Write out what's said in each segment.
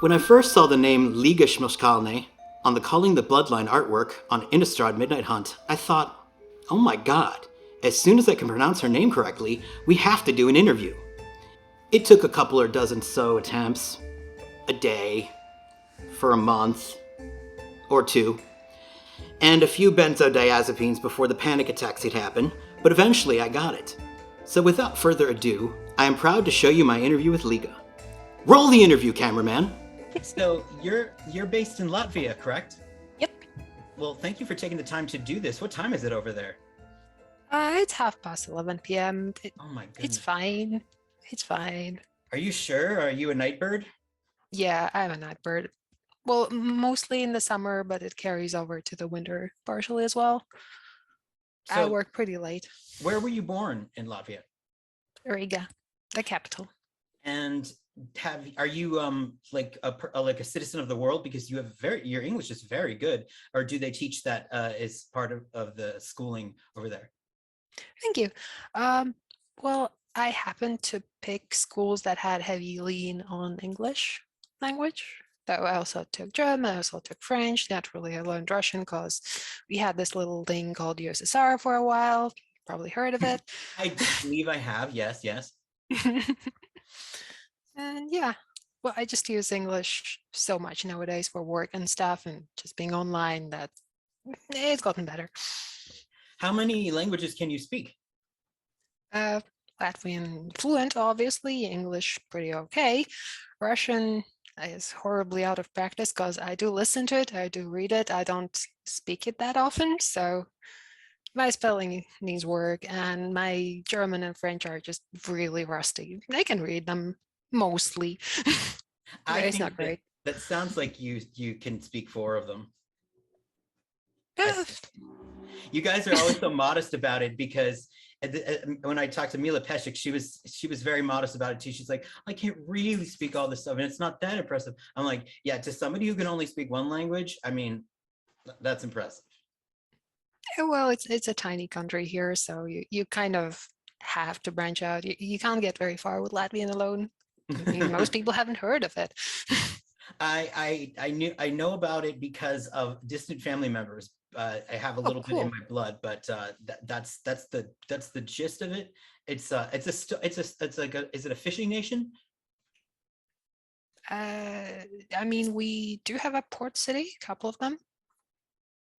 When I first saw the name Liiga Smilshkalne on the Calling the Bloodline artwork on Innistrad Midnight Hunt, I thought, oh my god, as soon as I can pronounce her name correctly, we have to do an interview. It took a couple or dozen so attempts, a day, for a month, or two, and a few benzodiazepines before the panic attacks had happened, but eventually I got it. So without further ado, I am proud to show you my interview with Liiga. Roll the interview, cameraman! So you're based in Latvia, correct? Yep. Well, thank you for taking the time to do this. What time is it over there? It's 11:30 p.m. Oh my It's goodness. fine. It's fine. Are you sure? Are you a night bird? Yeah, I'm a night bird. Well, mostly in the summer, but it carries over to the winter partially as well. I So work pretty late. where were you born in Latvia? Riga, the capital. And are you like a citizen of the world because you have your English is very good, or do they teach that as part of the schooling over there? Thank you. Um, well, I happened to pick schools that had heavy lean on English language. So I also took German, I also took French. Naturally, I learned Russian because we had this little thing called USSR for a while. Probably heard of it. I believe I have. Yes, yes. And yeah, well, I just use English so much nowadays for work and stuff, and just being online that it's gotten better. How many languages can you speak? Uh, Latvian fluent, obviously. English pretty okay. Russian is horribly out of practice because I do listen to it, I do read it, I don't speak it that often. So my spelling needs work, and my German and French are just really rusty. I can read them mostly, but I it's not think that great. that sounds like you can speak four of them. I Uh, You guys are always so modest about it because when I talked to Mila Peshik, she was very modest about it too. She's like, I can't really speak all this stuff, and it's not that impressive. I'm like, yeah, to somebody who can only speak one language, I mean, that's impressive. well, it's a tiny country here, so you kind of have to branch out. You can't get very far with Latvian alone. I mean, most people haven't heard of it. I know about it because of distant family members. I have a Oh, little bit in cool. my blood, but that's the gist of it. It's like is it a fishing nation? I mean, we do have a port city, a couple of them.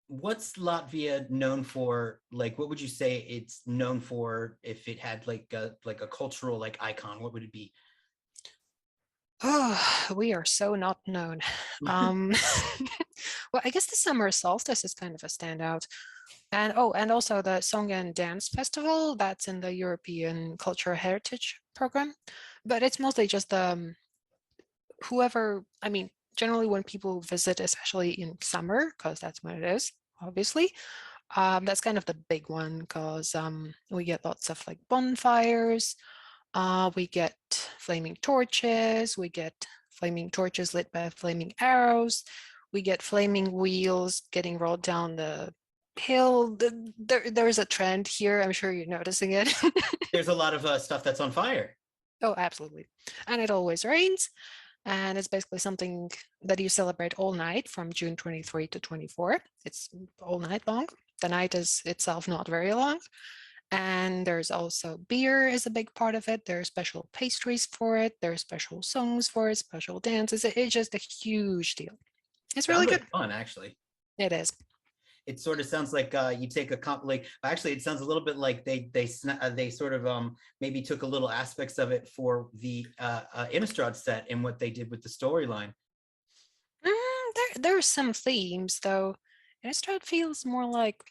What's Latvia known for? Like, what would you say it's known for if it had like a cultural like icon? What would it be? Oh, we are so not known. Um, well, I guess the summer solstice is kind of a standout. And oh, and also the Song and Dance Festival, that's in the European Cultural Heritage Program. But it's mostly just whoever, I mean, generally when people visit, especially in summer, because that's when it is, obviously, that's kind of the big one because we get lots of like bonfires. We get flaming torches. We get flaming torches lit by flaming arrows. We get flaming wheels getting rolled down the hill. There's a trend here. I'm sure you're noticing it. There's a lot of stuff that's on fire. Oh, absolutely. And it always rains. And it's basically something that you celebrate all night from June 23 to 24. It's all night long. The night is itself not very long. And there's also beer is a big part of it. There are special pastries for it. There are special songs for it, special dances. It's just a huge deal. It's really Sounds good. like fun, actually. It is. It sort of sounds like you take a comp like actually it sounds a little bit like they sort of maybe took a little aspects of it for the Innistrad set and what they did with the storyline. There are some themes though. Innistrad feels more like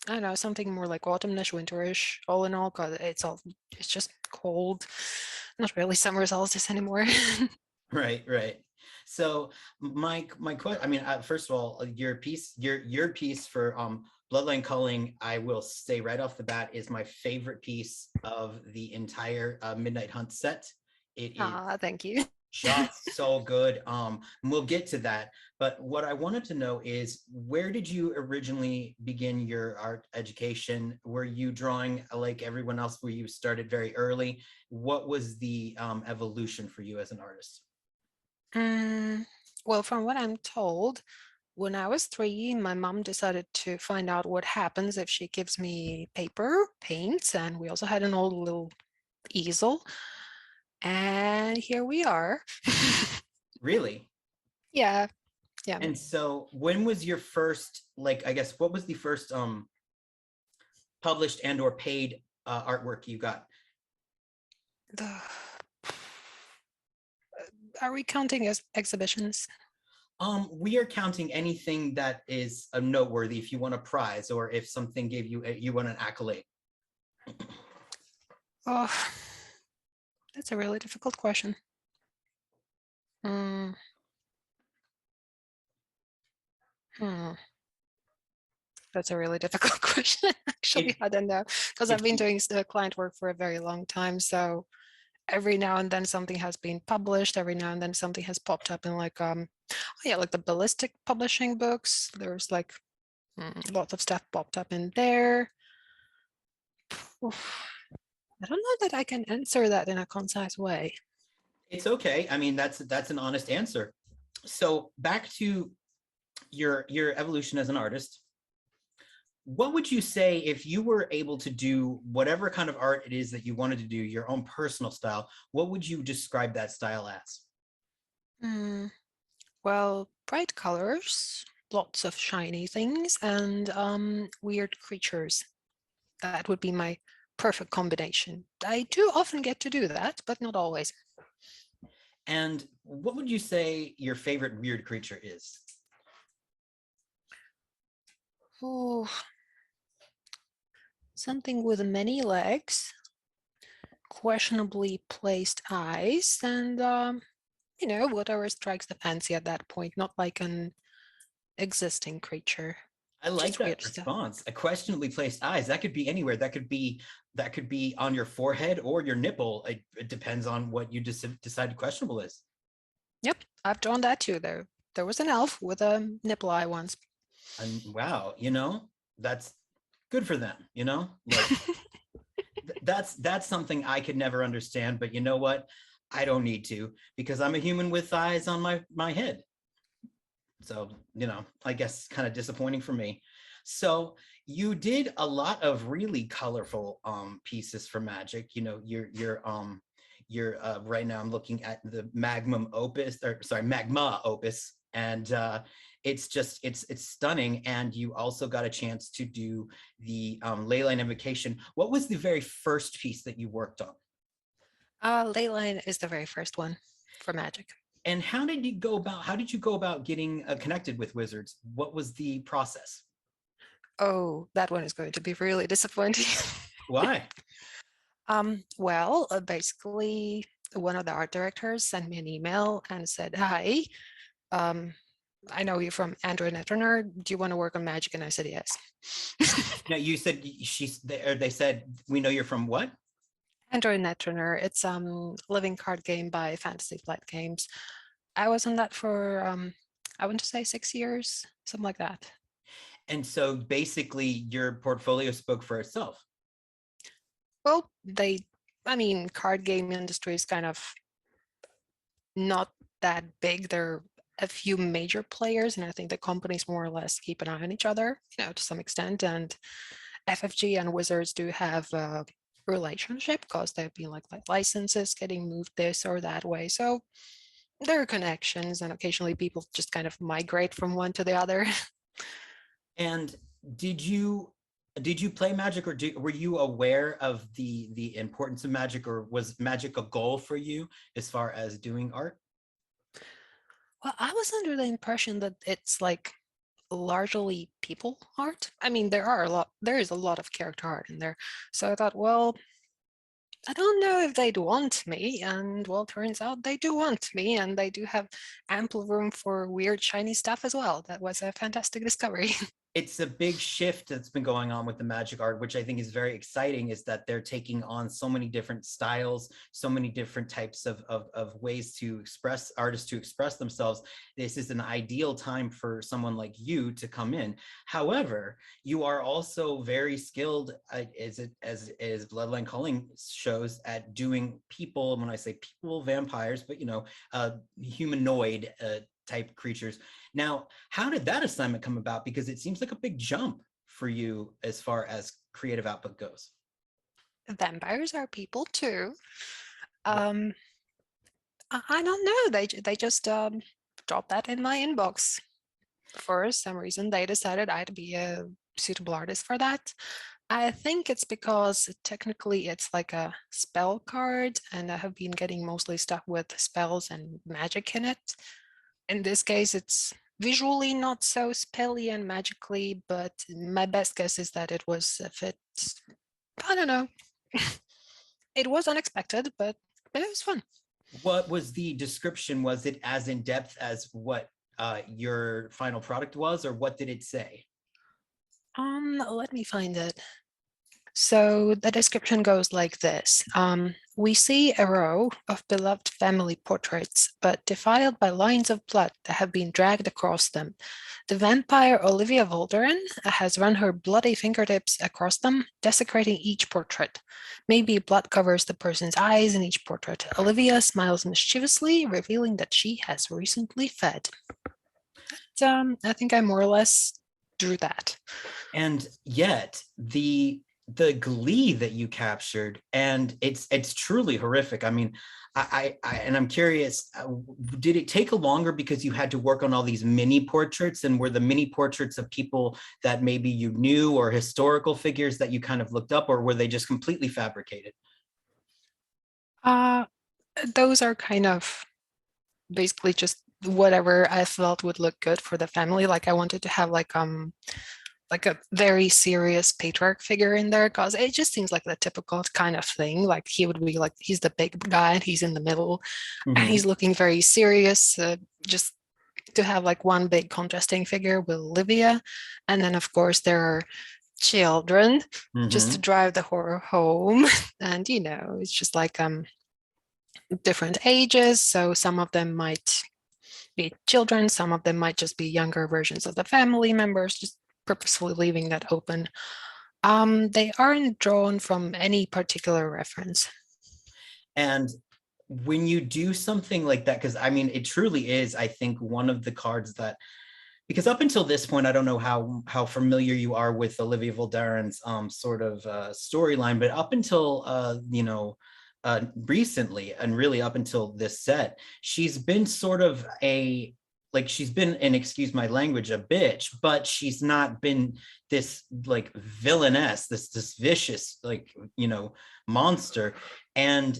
I don't know something more like autumnish, winterish. All in all, because it's just cold. Not really summer solstice anymore. Right, right. So my question, I mean, first of all, your piece for Bloodline Culling, I will say right off the bat, is my favorite piece of the entire Midnight Hunt set. It is Ah, thank you. just so good. And we'll get to that. But what I wanted to know is where did you originally begin your art education? Were you drawing like everyone else where you started very early? What was the evolution for you as an artist? Mm, well, from what I'm told, when I was 3, my mom decided to find out what happens if she gives me paper, paints, and we also had an old little easel. And here we are. Really? Yeah, yeah. And so when was your first, like, I guess, what was the first published and or paid artwork you got? The, are we counting as exhibitions? We are counting anything that is noteworthy if you want a prize or if something gave you, you want an accolade. Oh, that's a really difficult question. Mm, hmm. That's a really difficult question. Actually, If, I don't know because I've if been doing client work for a very long time. So every now and then something has been published. Every now and then something has popped up in like oh yeah, like the ballistic publishing books. There's like lots of stuff popped up in there. Oof. I don't know that I can answer that in a concise way. it's okay, I mean, that's an honest answer. So back to your evolution as an artist, what would you say if you were able to do whatever kind of art it is that you wanted to do, your own personal style? What would you describe that style as? Hmm. Well, bright colors, lots of shiny things, and weird creatures. That would be my perfect combination. I do often get to do that, but not always. And what would you say your favorite weird creature is? Oh, something with many legs, questionably placed eyes, and whatever strikes the fancy at that point, not like an existing creature. I like Just that weird stuff. response. A questionably placed eyes. That could be anywhere. That could be on your forehead or your nipple. It depends on what you decide questionable is. Yep, I've drawn that too. There was an elf with a nipple eye once. And wow, that's good for them. Like that's something I could never understand. But you know what? I don't need to because I'm a human with eyes on my head. So I guess kind of disappointing for me. So you did a lot of really colorful pieces for Magic. You're right now I'm looking at the Magma Opus, and it's stunning. And you also got a chance to do the Leyline Invocation. What was the very first piece that you worked on? Leyline is the very first one for Magic. And how did you go about getting connected with Wizards? What was the process? Oh, that one is going to be really disappointing. Why? Well, basically, one of the art directors sent me an email and said, "Hi, um, I know you from Android Netrunner. Do you want to work on Magic?" And I said, "Yes." No, you said they said we know you're from what? Android Netrunner. It's living card game by Fantasy Flight Games. I was on that for I want to say 6 years, something like that. And so basically your portfolio spoke for itself. Well, I mean, card game industry is kind of not that big. There are a few major players, and I think the companies more or less keep an eye on each other, to some extent. And FFG and Wizards do have a relationship because there have been like licenses getting moved this or that way. So there are connections, and occasionally people just kind of migrate from one to the other. And did you did you play Magic, or were you aware of the importance of Magic, or was Magic a goal for you as far as doing art? Well, I was under the impression that it's like largely people art. I mean, there is a lot of character art in there. So I thought, well, I don't know if they'd want me. And well, turns out they do want me, and they do have ample room for weird, shiny stuff as well. That was a fantastic discovery. it's a big shift that's been going on with the magic art, which I think is very exciting, is that they're taking on so many different styles, so many different types of ways to express artists to express themselves. This is an ideal time for someone like you to come in. However, you are also very skilled, as Bloodline Culling shows, at doing people. When I say people, vampires, but humanoid type creatures. Now, how did that assignment come about? Because it seems like a big jump for you as far as creative output goes. Vampires are people too. Um, I don't know. They just dropped that in my inbox. For some reason, they decided I'd be a suitable artist for that. I think it's because technically it's like a spell card, and I have been getting mostly stuff with spells and magic in it. In this case, it's visually not so spelly and magically, but my best guess is that it was a fit. I don't know. It was unexpected, but it was fun. What was the description? Was it as in depth as what your final product was, or what did it say? Let me find it. So the description goes like this. We see a row of beloved family portraits, but defiled by lines of blood that have been dragged across them. The vampire Olivia Voldaren has run her bloody fingertips across them, desecrating each portrait. Maybe blood covers the person's eyes in each portrait. Olivia smiles mischievously, revealing that she has recently fed. I think I more or less drew that. And yet the glee that you captured, and it's truly horrific. I mean, and I'm curious, did it take a longer because you had to work on all these mini portraits, and were the mini portraits of people that maybe you knew or historical figures that you kind of looked up, or were they just completely fabricated? Those are kind of basically just whatever I felt would look good for the family. Like I wanted to have like a very serious patriarch figure in there, because it just seems like the typical kind of thing. Like he would be like, he's the big guy and he's in the middle and Mm-hmm. he's looking very serious. Just to have like one big contrasting figure with Olivia. And then of course there are children just to Mm-hmm. drive the horror home. And it's just like different ages. So some of them might be children, some of them might just be younger versions of the family members, just purposefully leaving that open. They aren't drawn from any particular reference. And when you do something like that, because I mean, it truly is, I think, one of the cards that, because up until this point, I don't know how familiar you are with Olivia Voldaren's sort of storyline, but up until recently, and really up until this set, she's been sort of she's been, and excuse my language, a bitch, but she's not been this like villainess, this vicious monster. And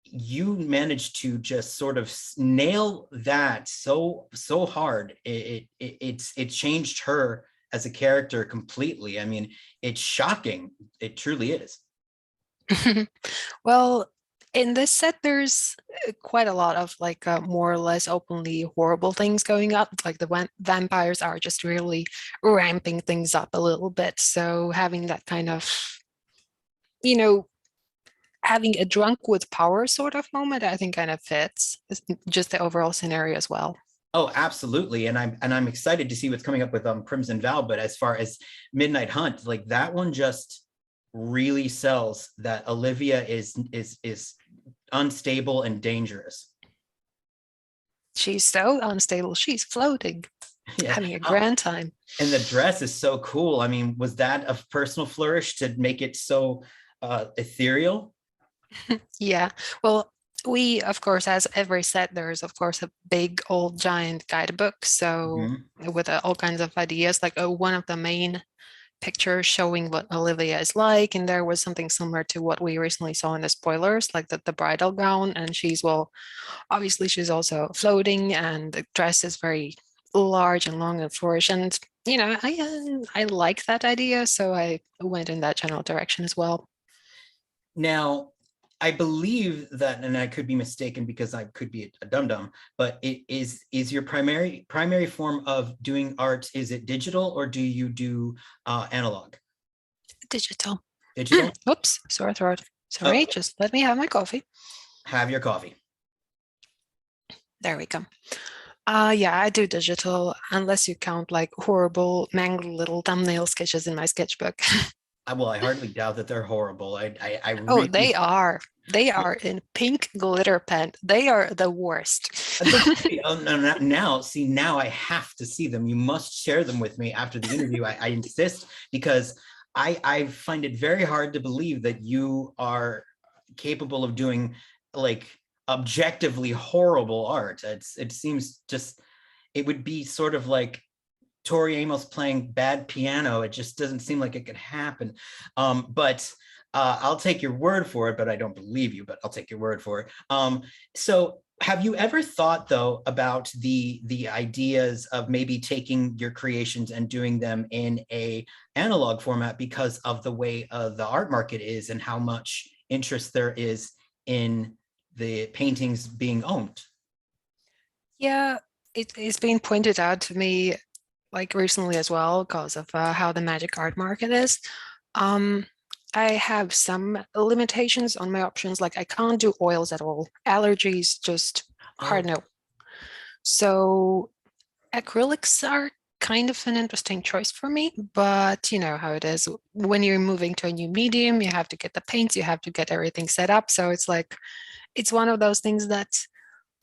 you managed to just sort of nail that so hard. It changed her as a character completely. I mean, it's shocking. It truly is. Well, in this set, there's quite a lot of like more or less openly horrible things going up. Like the vampires are just really ramping things up a little bit. So having that kind of, you know, having a drunk with power sort of moment, I think kind of fits just the overall scenario as well. Oh, absolutely. And I'm excited to see what's coming up with Crimson Vow. But as far as Midnight Hunt, like that one just really sells that Olivia is unstable and dangerous. She's so unstable. She's floating, Yeah. having a Oh, grand time. and the dress is so cool. I mean, was that a personal flourish to make it so ethereal? Yeah. Well, we, of course, as every set, there's, of course, a big old giant guidebook. So, Mm-hmm. with all kinds of ideas, like one of the main pictures showing what Olivia is like. And there was something similar to what we recently saw in the spoilers, like the bridal gown. And she's, well, obviously, she's also floating, and the dress is very large and long and flourish. And, I like that idea. So I went in that general direction as well. Now, I believe that, and I could be mistaken because I could be a dum-dum, but it is your primary form of doing art, is it digital or do you do analog? Digital. Digital? Oops, sore throat. Oh, Sorry, just let me have my coffee. have your coffee. There we go. Yeah, I do digital, unless you count like horrible, mangled little thumbnail sketches in my sketchbook. Well, I hardly doubt that they're horrible. I Oh, really. they are. They are in pink glitter pen. They are the worst. Oh, no, now, see, now I have to see them. You must share them with me after the interview. I insist, because I find it very hard to believe that you are capable of doing like objectively horrible art. It seems just, it would be sort of like Tori Amos playing bad piano. It just doesn't seem like it could happen. But I'll take your word for it, but I don't believe you, but I'll take your word for it. So have you ever thought, though, about the ideas of maybe taking your creations and doing them in a analog format because of the way the art market is and how much interest there is in the paintings being owned? Yeah, it is being pointed out to me like recently as well because of how the magic art market is. Um, I have some limitations on my options, like I can't do oils at all. Allergies, just hard Oh, no. So acrylics are kind of an interesting choice for me, but you know how it is. When you're moving to a new medium, you have to get the paints, you have to get everything set up. So it's like, it's one of those things that,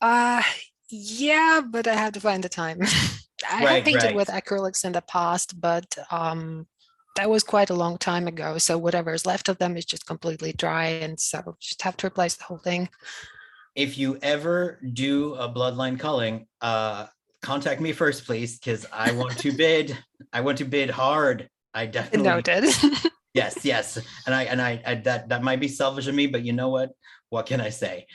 uh, yeah, but I have to find the time. I have right, painted with right. acrylics in the past, but that was quite a long time ago. So whatever is left of them is just completely dry, and so just have to replace the whole thing. If you ever do a bloodline culling, contact me first, please, because I want to bid. I want to bid hard. I definitely, Noted. yes, yes. And I that might be selfish of me, but you know what? What can I say?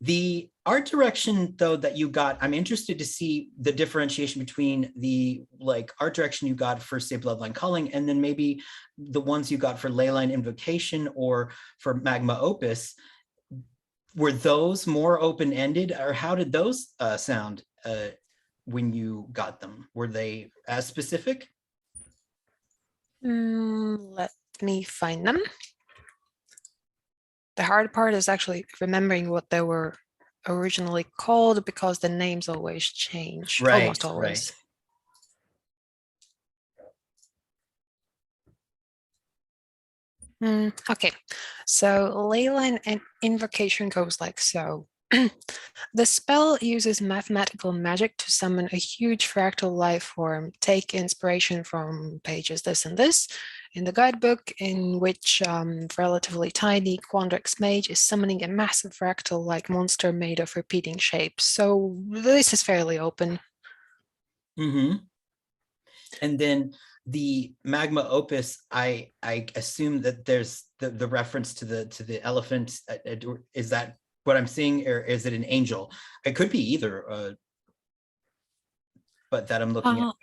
The art direction, though, that you got, I'm interested to see the differentiation between the like art direction you got for, say, Bloodline Culling, and then maybe the ones you got for Leyline Invocation or for Magma Opus. Were those more open-ended, or how did those sound when you got them? Were they as specific? Let me find them. The hard part is actually remembering what they were originally called because the names always change, almost Right, right. always. Okay, so Leyline Invocation goes like so. The spell uses mathematical magic to summon a huge fractal life form. Take inspiration from pages this and this in the guidebook, in which relatively tiny Quandrix mage is summoning a massive fractal-like monster made of repeating shapes. So this is fairly open. Mm-hmm. And then the Magma Opus, I assume that there's the reference to the elephant. Is that what I'm seeing, or is it an angel? It could be either, but that I'm looking at. What?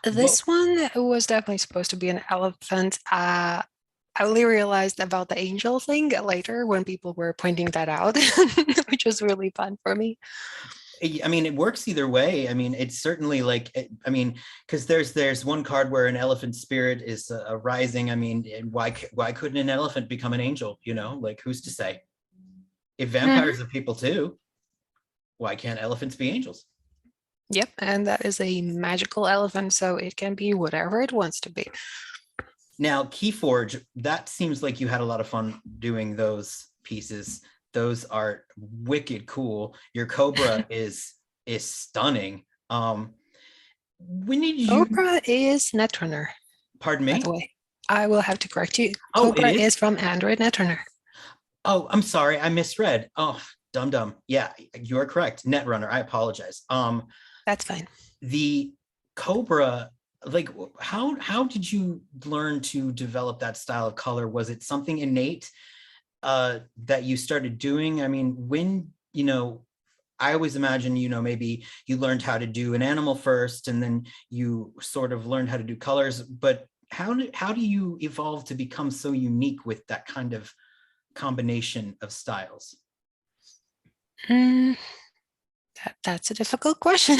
This one was definitely supposed to be an elephant. I only realized about the angel thing later when people were pointing that out, which was really fun for me. I mean, it works either way. I mean, it's certainly like, I mean, because there's one card where an elephant spirit is rising. I mean, why couldn't an elephant become an angel? You know, like who's to say? If Mhm. vampires are people too, why can't elephants be angels? Yep, and that is a magical elephant, so it can be whatever it wants to be. Now, Keyforge, that seems like you had a lot of fun doing those pieces. Those are wicked cool. Your Cobra is stunning. When did you? Cobra is Netrunner, Pardon by me. the way. I will have to correct you. Oh, it Cobra is. is from Android Netrunner. Oh, I'm sorry, I misread. Oh, dum. Yeah, you are correct. Netrunner. I apologize. That's fine. The Cobra, like, how did you learn to develop that style of color? Was it something innate that you started doing? I mean, when, I always imagine, maybe you learned how to do an animal first and then you sort of learned how to do colors, but how do you evolve to become so unique with that kind of combination of styles? Mm, that's a difficult question.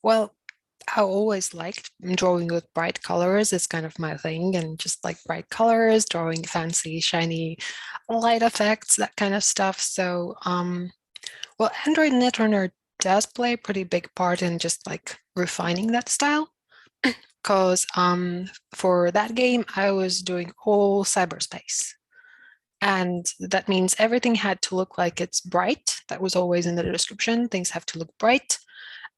Well, I always liked drawing with bright colors. It's kind of my thing, and just like bright colors, drawing fancy, shiny light effects, that kind of stuff. So, well, Android Netrunner does play a pretty big part in just like refining that style. Because for that game, I was doing all cyberspace. And that means everything had to look like it's bright. That was always in the description. Things have to look bright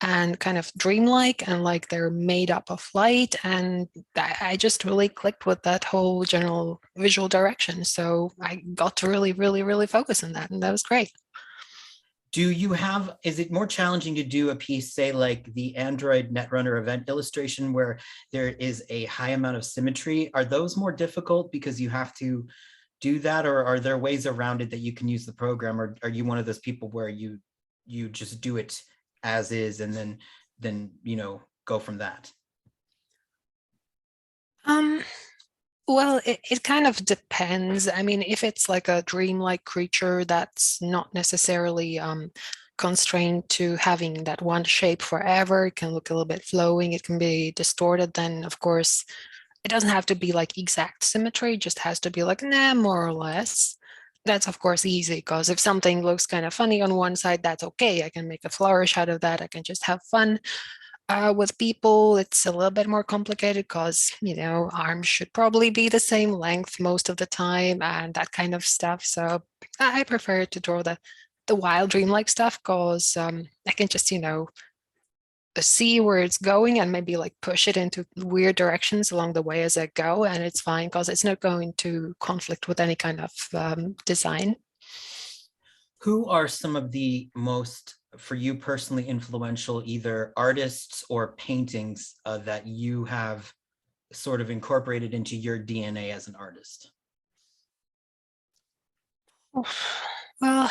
and kind of dreamlike and like they're made up of light. And I just really clicked with that whole general visual direction. So I got to really, really, really focus on that. And that was great. Do you have, is it more challenging to do a piece, say like the Android Netrunner event illustration where there is a high amount of symmetry? Are those more difficult because you have to do that, or are there ways around it that you can use the program? Or are you one of those people where you just do it as is and then go from that? Well, it kind of depends. I mean, if it's like a dreamlike creature that's not necessarily constrained to having that one shape forever, it can look a little bit flowing, it can be distorted, then of course it doesn't have to be like exact symmetry, it just has to be like, nah, more or less. That's of course easy because if something looks kind of funny on one side, that's okay. I can make a flourish out of that. I can just have fun. With people, it's a little bit more complicated because, arms should probably be the same length most of the time and that kind of stuff. So I prefer to draw the wild dreamlike stuff because I can just, see where it's going and maybe like push it into weird directions along the way as I go. And it's fine because it's not going to conflict with any kind of design. Who are some of the most, for you personally, influential either artists or paintings that you have sort of incorporated into your DNA as an artist? Well,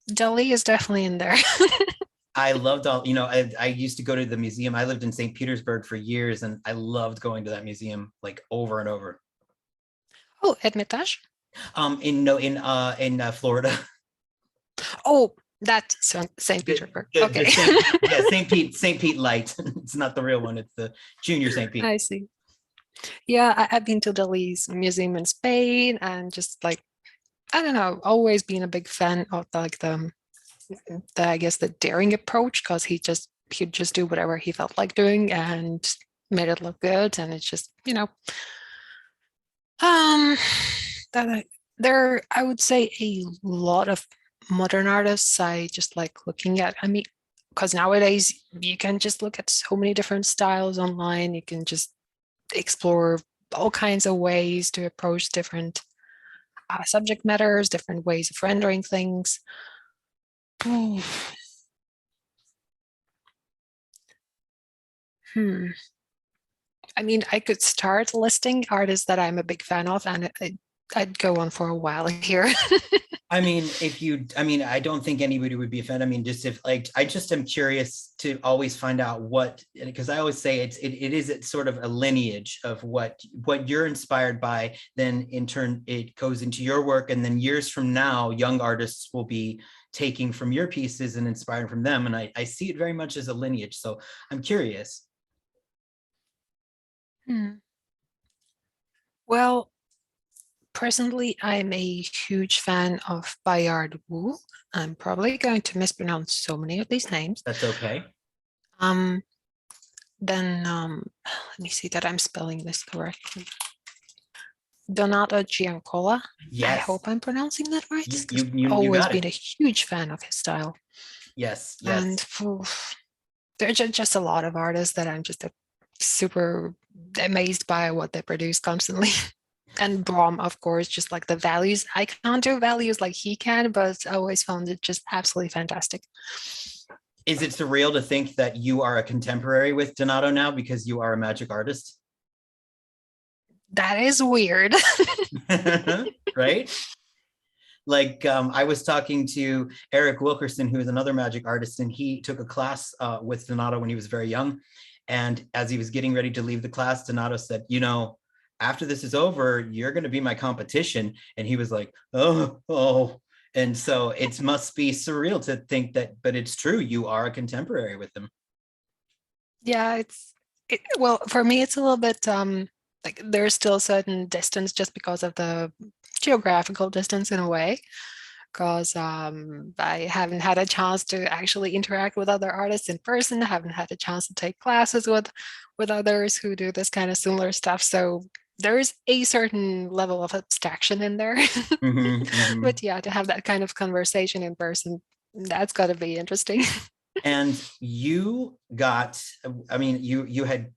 Dali is definitely in there. I loved all, I used to go to the museum. I lived in St. Petersburg for years and I loved going to that museum like over and over. Oh, Hermitage. In Florida. Oh, that's St. Petersburg. Okay. St. Pete Light. It's not the real one. It's the junior St. Pete. I see. Yeah, I've been to Dali's museum in Spain and just like, I don't know, always been a big fan of like the I guess the daring approach because he'd just do whatever he felt like doing and made it look good. And it's just, that there, I would say a lot of modern artists I just like looking at. I mean, because nowadays you can just look at so many different styles online. You can just explore all kinds of ways to approach different subject matters, different ways of rendering things. Hmm. I mean, I could start listing artists that I'm a big fan of, and I'd go on for a while here. I mean, I don't think anybody would be offended. I mean, just if like, I just am curious to always find out what, because I always say it is sort of a lineage of what you're inspired by. Then in turn, it goes into your work. And then years from now, young artists will be taking from your pieces and inspiring from them. And I see it very much as a lineage. So I'm curious. Well, personally, I'm a huge fan of Bayard Wu. I'm probably going to mispronounce so many of these names. That's okay. Then let me see that I'm spelling this correctly. Donato Giancola. Yes. I hope I'm pronouncing that right. You always got been it. a huge fan of his style. Yes. And there's just a lot of artists that I'm just super amazed by what they produce constantly. And Brom, of course, just like the values. I can't do values like he can, but I always found it just absolutely fantastic. Is it surreal to think that you are a contemporary with Donato now because you are a magic artist? That is weird. Right? Like I was talking to Eric Wilkerson, who is another magic artist, and he took a class with Donato when he was very young. And as he was getting ready to leave the class, Donato said, after this is over, you're going to be my competition. And he was like, oh. And so it must be surreal to think that, but it's true. You are a contemporary with him. Yeah, well, for me, it's a little bit like there's still a certain distance just because of the geographical distance in a way, because I haven't had a chance to actually interact with other artists in person, haven't had a chance to take classes with others who do this kind of similar stuff. So there's a certain level of abstraction in there. Mm-hmm, mm-hmm. But yeah, to have that kind of conversation in person, that's got to be interesting. And you got, I mean, you hit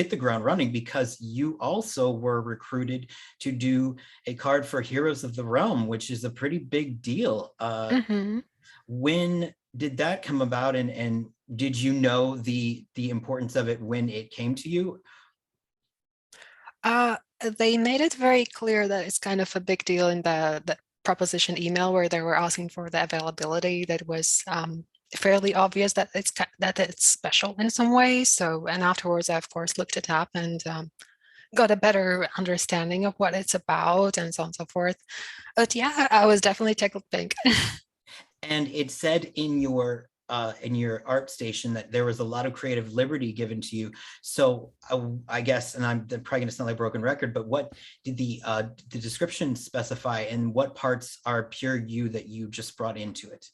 the ground running because you also were recruited to do a card for Heroes of the Realm, which is a pretty big deal. Mhm. When did that come about, and did you know the importance of it when it came to you? They made it very clear that it's kind of a big deal in the proposition email where they were asking for the availability. That was fairly obvious that it's special in some way. So, and afterwards, I of course looked it up and got a better understanding of what it's about and so on and so forth. But yeah, I was definitely tickled pink. And it said in your art station that there was a lot of creative liberty given to you. So I guess, and I'm probably going to sound like a broken record, but what did the description specify, and what parts are pure you that you just brought into it?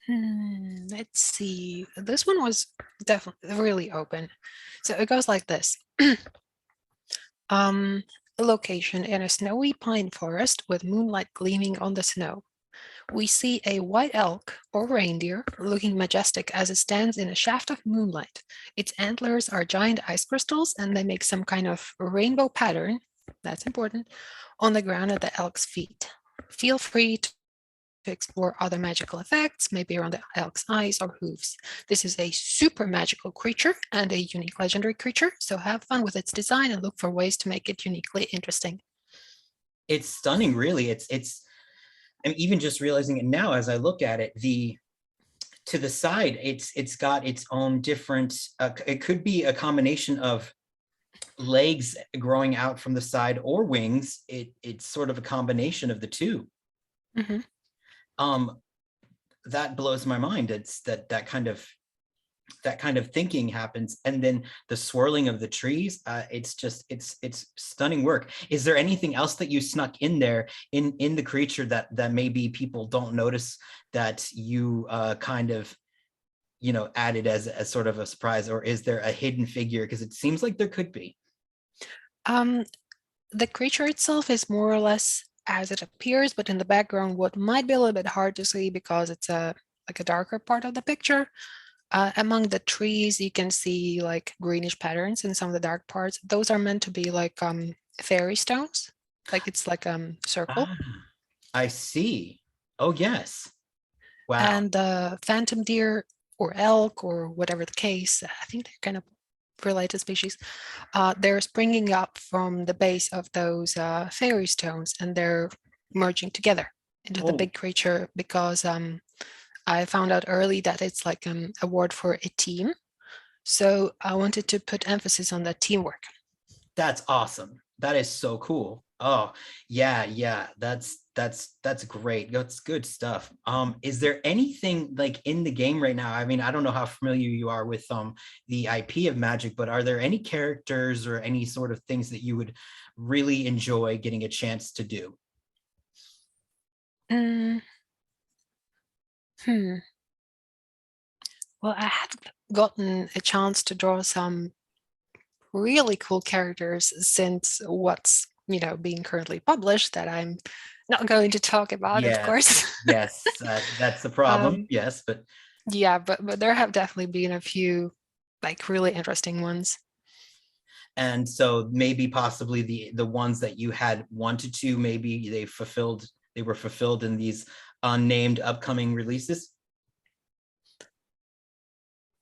Let's see. This one was definitely really open. So it goes like this. A location in a snowy pine forest with moonlight gleaming on the snow. We see a white elk or reindeer looking majestic as it stands in a shaft of moonlight. Its antlers are giant ice crystals and they make some kind of rainbow pattern, that's important, on the ground at the elk's feet. Feel free to explore other magical effects, maybe around the elk's eyes or hooves. This is a super magical creature and a unique legendary creature, so have fun with its design and look for ways to make it uniquely interesting. It's stunning, really. I'm even just realizing it now as I look at it. The To the side, it's got its own different. It could be a combination of legs growing out from the side or wings. It's sort of a combination of the two. Mhm. Um, that blows my mind. It's that kind of thinking happens, and then the swirling of the trees. It's stunning work. Is there anything else that you snuck in there in the creature that maybe people don't notice, that you kind of added as sort of a surprise, or is there a hidden figure? Because it seems like there could be. Um, the creature itself is more or less as it appears, but in the background, what might be a little bit hard to see because it's a like a darker part of the picture. Among the trees, you can see like greenish patterns in some of the dark parts. Those are meant to be like fairy stones, like it's like circle. Ah, I see. Oh yes. Wow. And the phantom deer or elk or whatever the case, I think they're kind of related species. They're springing up from the base of those fairy stones and they're merging together into the Oh, big creature because I found out early that it's like a word for a team. So I wanted to put emphasis on the teamwork. that's awesome. That is so cool. Oh, yeah, yeah. That's great. That's good stuff. Is there anything like in the game right now? I mean, I don't know how familiar you are with the IP of Magic, but are there any characters or any sort of things that you would really enjoy getting a chance to do? Mm, hmm. Well, I had gotten a chance to draw some really cool characters since what's being currently published that I'm not going to talk about, of Yes, course. yes, that's the problem. um, Yes, but yeah, but there have definitely been a few like really interesting ones. and so maybe possibly the ones that you had wanted to, maybe they were fulfilled in these unnamed upcoming releases.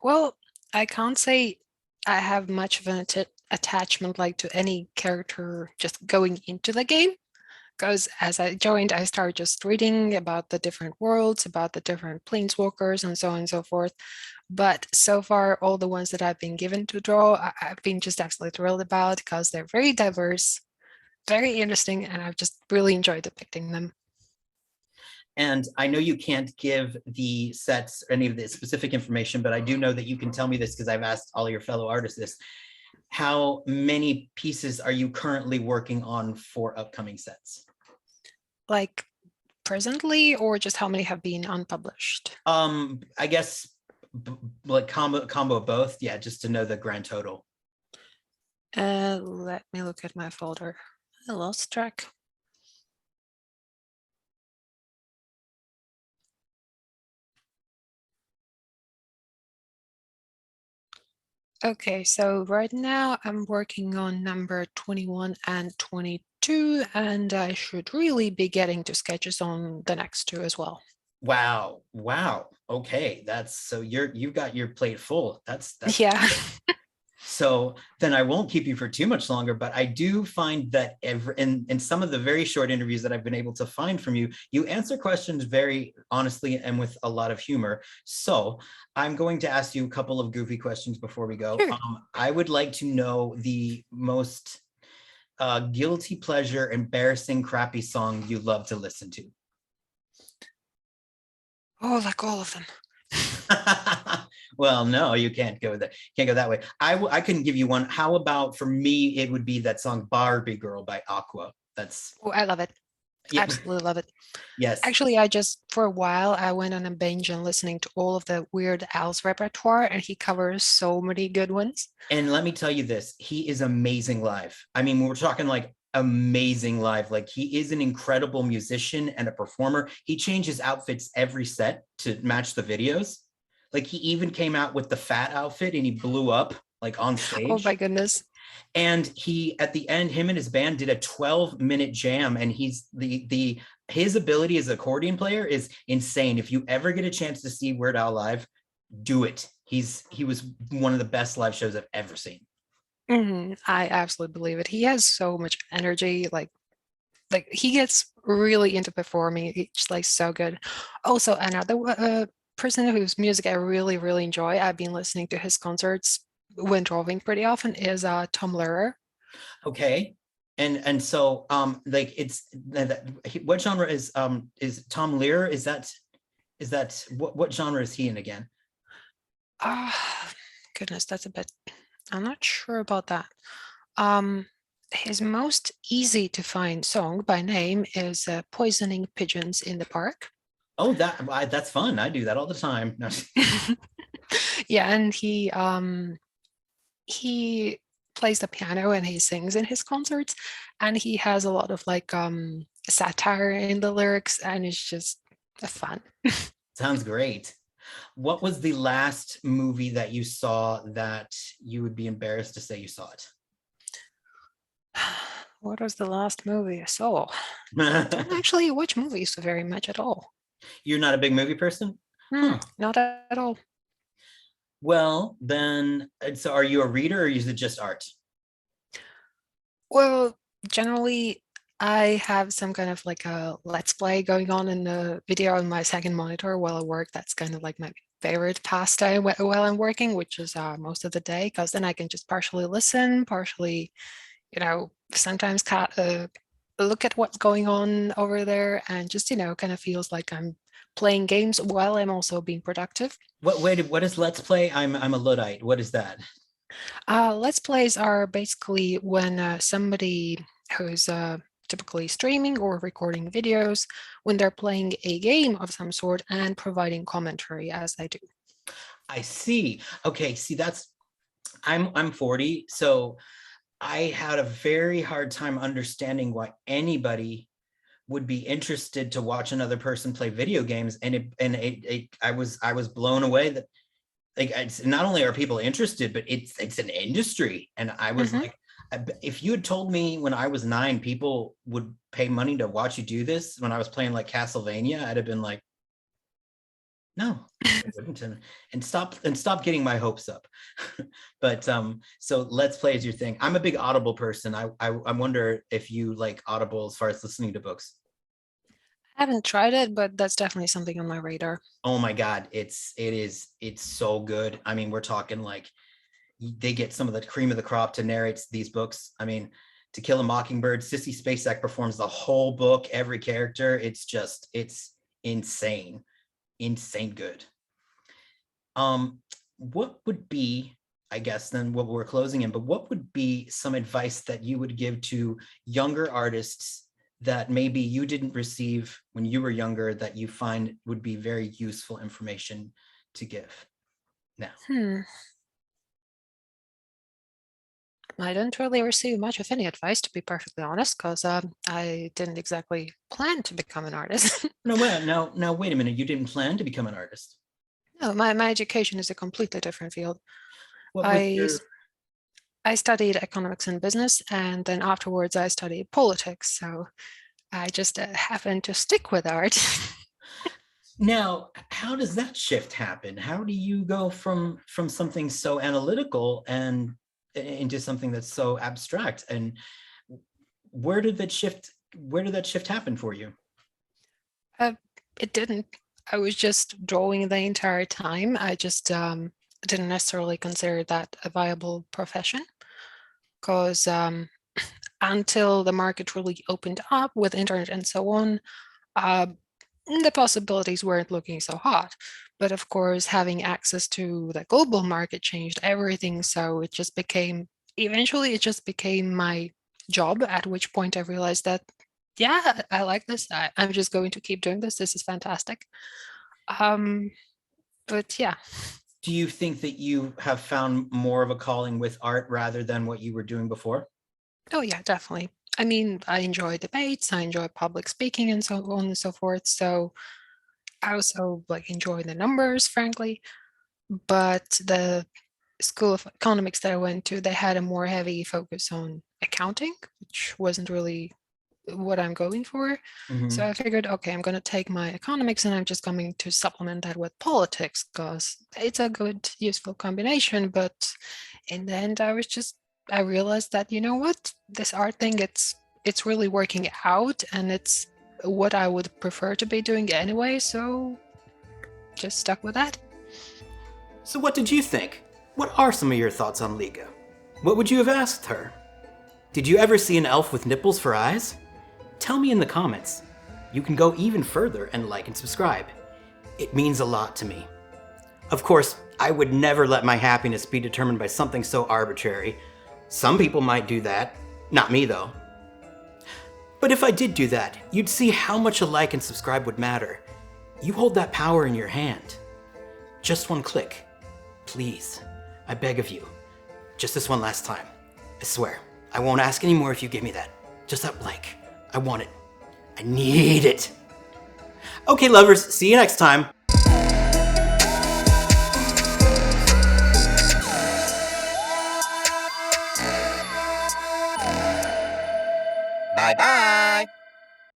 Well, I can't say I have much of an attachment like to any character just going into the game, because as I joined, I started just reading about the different worlds, about the different planeswalkers, and so on and so forth. But so far, all the ones that I've been given to draw, I've been just absolutely thrilled about because they're very diverse, very interesting, and I've just really enjoyed depicting them. And I know you can't give the sets or any of the specific information, but I do know that you can tell me this because I've asked all your fellow artists this. How many pieces are you currently working on for upcoming sets? Like presently, or just how many have been unpublished? I guess like combo of both. Yeah, just to know the grand total. Let me look at my folder. I lost track. Okay, so right now I'm working on number 21 and 22, and I should really be getting to sketches on the next two as well. Wow. Wow. Okay. That's so you've got your plate full. That's Yeah. so then I won't keep you for too much longer, but I do find that in some of the very short interviews that I've been able to find from you, you answer questions very honestly and with a lot of humor. So I'm going to ask you a couple of goofy questions before we go. Sure. I would like to know the most guilty pleasure, embarrassing, crappy song you love to listen to. Oh, like all of them. Well, no, you can't go that way. I couldn't give you one. How about for me, it would be that song Barbie Girl by Aqua. That's Oh, I love it. yeah, Absolutely love it. yes. Actually, for a while, I went on a binge and listening to all of the Weird Al's repertoire, and he covers so many good ones. And let me tell you this, he is amazing live. I mean, we're talking like amazing live. Like he is an incredible musician and a performer. He changes outfits every set to match the videos. Like he even came out with the fat outfit and he blew up like on Oh stage. my goodness. And he at the end, him and his band did a 12-minute jam, and he's the his ability as an accordion player is insane. If you ever get a chance to see Weird Al live, do it. He was one of the best live shows I've ever seen. I absolutely believe it. He has so much energy. Like he gets really into performing. It's like so good. Also, another person whose music I really, really enjoy, I've been listening to his concerts when drawing pretty often, is Tom Lehrer. Okay. And so like it's what genre is Tom Lear? Is that what genre is he in again? Ah, goodness, that's a bit. I'm not sure about that. Um, his most easy to find song by name is "Poisoning Pigeons in the Park." Oh, that's fun. I do that all the time. No. Yeah, and he plays the piano and he sings in his concerts, and he has a lot of like satire in the lyrics, and it's just fun. Sounds great. What was the last movie that you saw that you would be embarrassed to say you saw it? What was the last movie I saw? I don't actually watch movies very much at all. You're not a big movie person? Huh. Not at all. Well, then, so are you a reader or is it just art? Well, generally, I have some kind of like a let's play going on in the video on my second monitor while I work. That's kind of like my favorite pastime while I'm working, which is most of the day, because then I can just partially listen, partially, sometimes look at what's going on over there, and just, kind of feels like I'm playing games while I'm also being productive. What is Let's Play? I'm a Luddite. What is that? Let's plays are basically when somebody who's typically streaming or recording videos, when they're playing a game of some sort and providing commentary as they do. I see. Okay, see I'm 40, so I had a very hard time understanding why anybody would be interested to watch another person play video games, and I was blown away that like it's not only are people interested, but it's an industry. And I was like, if you had told me when I was 9 people would pay money to watch you do this when I was playing like Castlevania, I'd have been like, no, I wouldn't. And stop getting my hopes up. But so Let's Play is your thing. I'm a big Audible person. I wonder if you like Audible as far as listening to books. I haven't tried it, but that's definitely something on my radar. Oh my God, it's so good. I mean, we're talking like they get some of the cream of the crop to narrate these books. I mean, To Kill a Mockingbird, Sissy Spacek performs the whole book, every character. It's insane, insane good. What would be, I guess, then what we're closing in, but what would be some advice that you would give to younger artists that maybe you didn't receive when you were younger that you find would be very useful information to give now? I didn't really receive much of any advice, to be perfectly honest, because I didn't exactly plan to become an artist. No, wait a minute. You didn't plan to become an artist. No, my education is a completely different field. What was I your I studied economics and business, and then afterwards I studied politics. So I just happened to stick with art. now? How does that shift happen? How do you go from something so analytical and into something that's so abstract? And where did that shift? Where did that shift happen for you? It didn't. I was just drawing the entire time. I just didn't necessarily consider that a viable profession because until the market really opened up with internet and so on, uh, the possibilities weren't looking so hot. But of course, having access to the global market changed everything. So eventually, it just became my job, at which point I realized that, yeah, I like this. I'm just going to keep doing this. This is fantastic. Um, but yeah. Do you think that you have found more of a calling with art rather than what you were doing before? Oh, yeah, definitely. I mean, I enjoy debates, I enjoy public speaking and so on and so forth. So I also like enjoy the numbers, frankly. But the school of economics that I went to, they had a more heavy focus on accounting, which wasn't really what I'm going for. So Mm-hmm. I figured, okay, I'm going to take my economics and I'm just going to supplement that with politics because it's a good, useful combination. But in the end, I realized that, you know what, this art thing, it's really working out and it's what I would prefer to be doing anyway. So just stuck with that. So what did you think? What are some of your thoughts on Liiga? What would you have asked her? Did you ever see an elf with nipples for eyes? Tell me in the comments. You can go even further and like and subscribe. It means a lot to me. Of course, I would never let my happiness be determined by something so arbitrary. Some people might do that. Not me, though. But if I did do that, you'd see how much a like and subscribe would matter. You hold that power in your hand. Just one click. Please. I beg of you. Just this one last time. I swear. I won't ask anymore if you give me that. Just that like. I want it. I need it. Okay, lovers. See you next time.